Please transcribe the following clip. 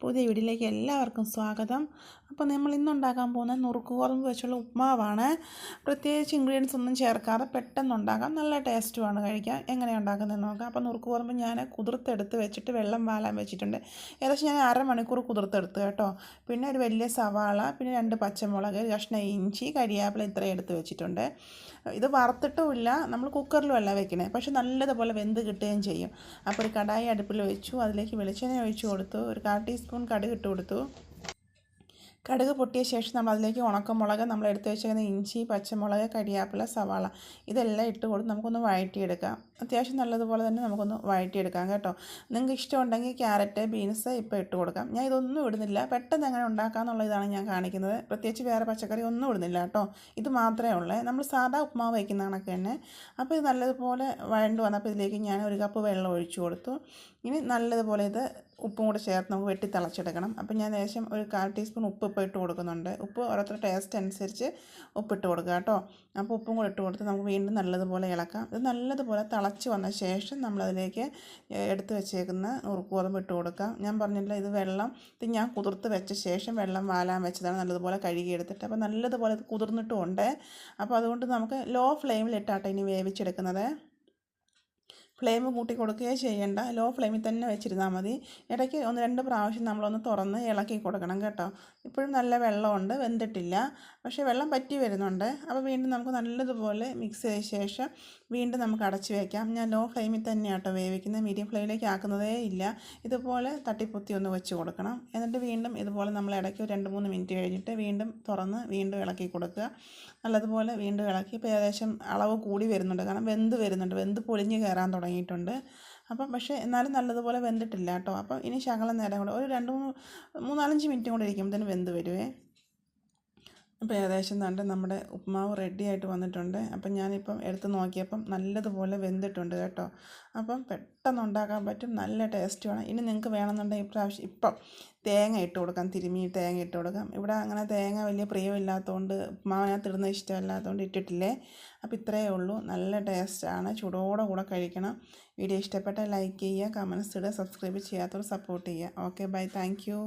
പുതിയ വീഡിയോയിലേക്ക് എല്ലാവർക്കും സ്വാഗതം. അപ്പോൾ നമ്മൾ ഇന്നുണ്ടാക്കാൻ പോകുന്ന നുറുക്ക് ഗോതമ്പ് വെച്ചുള്ള ഉപ്മാവാണ്. പ്രത്യേകിച്ച് ഇൻഗ്രീഡിയൻസ് ഒന്നും ചേർക്കാതെ പെട്ടെന്ന് ഉണ്ടാക്കാം, നല്ല ടേസ്റ്റുമാണ് കഴിക്കാൻ. എങ്ങനെയാണ് ഉണ്ടാക്കുന്നതെന്ന് നോക്കാം. അപ്പോൾ നുറുക്ക് ഗോതമ്പ് ഞാൻ കുതിർത്തെടുത്ത് വെച്ചിട്ട് വെള്ളം വാലാൻ വെച്ചിട്ടുണ്ട്. ഏകദേശം ഞാൻ അരമണിക്കൂർ കുതിർത്തെടുത്ത് കേട്ടോ. പിന്നെ ഒരു വലിയ സവാള, പിന്നെ 2 പച്ചമുളക്, കഷ്ണം ഇഞ്ചി, കരിയാപ്പില ഇത്രയും എടുത്ത് വെച്ചിട്ടുണ്ട്. ഇത് വറുത്തിട്ടുമില്ല, നമ്മൾ കുക്കറിലും അല്ല വെക്കണേ, പക്ഷെ നല്ലതുപോലെ വെന്ത് കിട്ടുകയും ചെയ്യും. അപ്പോൾ ഒരു കടായി അടുപ്പിൽ വെച്ചു, അതിലേക്ക് വെളിച്ചെണ്ണ ഒഴിച്ചു കൊടുത്തു, ഒരു 1/4 ടീസ്പൂൺ കടുക് ഇട്ട് കൊടുത്തു. കടുക് പൊട്ടിയ ശേഷം നമ്മൾ അതിലേക്ക് ഉണക്കമുളക്, നമ്മൾ എടുത്ത് വെച്ചിരിക്കുന്ന ഇഞ്ചി, പച്ചമുളക്, കരിയാപ്പില, സവാള ഇതെല്ലാം ഇട്ട് കൊടുത്ത് നമുക്കൊന്ന് വഴറ്റിയെടുക്കാം. അത്യാവശ്യം നല്ലതുപോലെ തന്നെ നമുക്കൊന്ന് വഴറ്റിയെടുക്കാം കേട്ടോ. നിങ്ങൾക്ക് ഇഷ്ടമുണ്ടെങ്കിൽ ക്യാരറ്റ്, ബീൻസ് ഇപ്പോൾ ഇട്ട് കൊടുക്കാം. ഞാൻ ഇതൊന്നും ഇടുന്നില്ല, പെട്ടെന്ന് എങ്ങനെ ഉണ്ടാക്കാമെന്നുള്ള ഇതാണ് ഞാൻ കാണിക്കുന്നത്. പ്രത്യേകിച്ച് വേറെ പച്ചക്കറി ഒന്നും ഇടുന്നില്ല കേട്ടോ. ഇത് മാത്രമേ ഉള്ളൂ, നമ്മൾ സാധാ ഉപ്മാവ് വയ്ക്കുന്ന കണക്ക് തന്നെ. അപ്പോൾ ഇത് നല്ലതുപോലെ വഴണ്ട് വന്നപ്പോൾ ഇതിലേക്ക് ഞാൻ 1 കപ്പ് വെള്ളം ഒഴിച്ചു കൊടുത്തു. ഇനി നല്ലതുപോലെ ഇത് ഉപ്പും കൂടെ ചേർത്ത് നമുക്ക് വെട്ടി തിളച്ചെടുക്കണം. അപ്പോൾ ഞാൻ ഏകദേശം ഒരു 1/4 ടീസ്പൂൺ ഉപ്പ് ഇപ്പോൾ ഇട്ട് കൊടുക്കുന്നുണ്ട്. ഉപ്പ് ഓരോരുത്തരുടെ ടേസ്റ്റ് അനുസരിച്ച് ഉപ്പിട്ട് കൊടുക്കുക കേട്ടോ. അപ്പോൾ ഉപ്പും കൂടെ ഇട്ട് കൊടുത്ത് നമുക്ക് വീണ്ടും നല്ലതുപോലെ ഇളക്കാം. ഇത് നല്ലതുപോലെ തിളച്ച് വന്ന ശേഷം നമ്മളതിലേക്ക് എടുത്ത് വെച്ചേക്കുന്ന നുറുക്ക് ഗോതമ്പ് ഇട്ട് കൊടുക്കാം. ഞാൻ പറഞ്ഞില്ല, ഇത് ഞാൻ കുതിർത്ത് വെച്ച ശേഷം വെള്ളം വാലാൻ വെച്ചതാണ്, നല്ലതുപോലെ കഴുകിയെടുത്തിട്ട്. അപ്പോൾ നല്ലതുപോലെ ഇത് കുതിർന്നിട്ടുമുണ്ട്. അപ്പോൾ അതുകൊണ്ട് നമുക്ക് ലോ ഫ്ലെയിമിലിട്ടാട്ടെ ഇനി വേവിച്ചെടുക്കുന്നത്. ഫ്ലെയിം കൂട്ടി കൊടുക്കുകയോ ചെയ്യേണ്ട, ലോ ഫ്ലെയിമിൽ തന്നെ വെച്ചിരുന്നാൽ മതി. ഇടയ്ക്ക് 1-2 പ്രാവശ്യം നമ്മളൊന്ന് തുറന്ന് ഇളക്കി കൊടുക്കണം കേട്ടോ. ഇപ്പോഴും നല്ല വെള്ളമുണ്ട്, വെന്തിട്ടില്ല, പക്ഷേ വെള്ളം പറ്റി വരുന്നുണ്ട്. അപ്പോൾ വീണ്ടും നമുക്ക് നല്ലതുപോലെ മിക്സ് ചെയ്ത ശേഷം വീണ്ടും നമുക്ക് അടച്ച് വയ്ക്കാം. ഞാൻ ലോ ഫ്ലെയിമിൽ തന്നെയാണ് കേട്ടോ വേവിക്കുന്നത്, മീഡിയം ഫ്ലെയിമിലേക്ക് ആക്കുന്നതേ ഇല്ല. ഇതുപോലെ തട്ടിപ്പൊത്തി ഒന്ന് വെച്ച് കൊടുക്കണം. എന്നിട്ട് വീണ്ടും ഇതുപോലെ നമ്മൾ ഇടയ്ക്ക് 2-3 മിനിറ്റ് കഴിഞ്ഞിട്ട് വീണ്ടും തുറന്ന് വീണ്ടും ഇളക്കി കൊടുക്കുക. നല്ലതുപോലെ വീണ്ടും ഇളക്കി. ഇപ്പോൾ ഏകദേശം അളവ് കൂടി വരുന്നുണ്ട്, കാരണം വെന്ത് പൊളിഞ്ഞ് കയറാൻ തുടങ്ങിയിട്ടുണ്ട്. അപ്പം പക്ഷേ എന്നാലും നല്ലതുപോലെ വെന്തിട്ടില്ല കേട്ടോ. അപ്പം ഇനി ശകലം നേരം കൂടെ ഒരു 2-3-4-5 മിനിറ്റും കൂടെ ഇരിക്കുമ്പോഴത്തേന് വെന്ത് വരുവേ. അപ്പോൾ ഏകദേശം നമ്മുടെ ഉപ്മാവ് റെഡി ആയിട്ട് വന്നിട്ടുണ്ട്. അപ്പം ഞാനിപ്പം എടുത്ത് നോക്കിയപ്പം നല്ലതുപോലെ വെന്തിട്ടുണ്ട് കേട്ടോ. അപ്പം പെട്ടെന്ന് ഉണ്ടാക്കാൻ പറ്റും, നല്ല ടേസ്റ്റുമാണ്. ഇനി നിങ്ങൾക്ക് വേണമെന്നുണ്ടെങ്കിൽ ഇപ്പം തേങ്ങ ഇട്ട് കൊടുക്കാം, തിരുമ്മി തേങ്ങ ഇട്ട് കൊടുക്കാം. ഇവിടെ അങ്ങനെ തേങ്ങ വലിയ പ്രിയമില്ലാത്തതുകൊണ്ട്, ഉപ്മാവിനകത്ത് ഇടുന്ന ഇഷ്ടമല്ലാത്തതുകൊണ്ട് ഇട്ടിട്ടില്ലേ. അപ്പോൾ ഇത്രയേ ഉള്ളൂ, നല്ല ടേസ്റ്റാണ്. ചൂടോടെ കൂടെ കഴിക്കണം. വീഡിയോ ഇഷ്ടപ്പെട്ടാൽ ലൈക്ക് ചെയ്യുക, കമൻസ് ഇടുക, സബ്സ്ക്രൈബ് ചെയ്യാത്തവർ സപ്പോർട്ട് ചെയ്യുക. Okay, bye, thank U.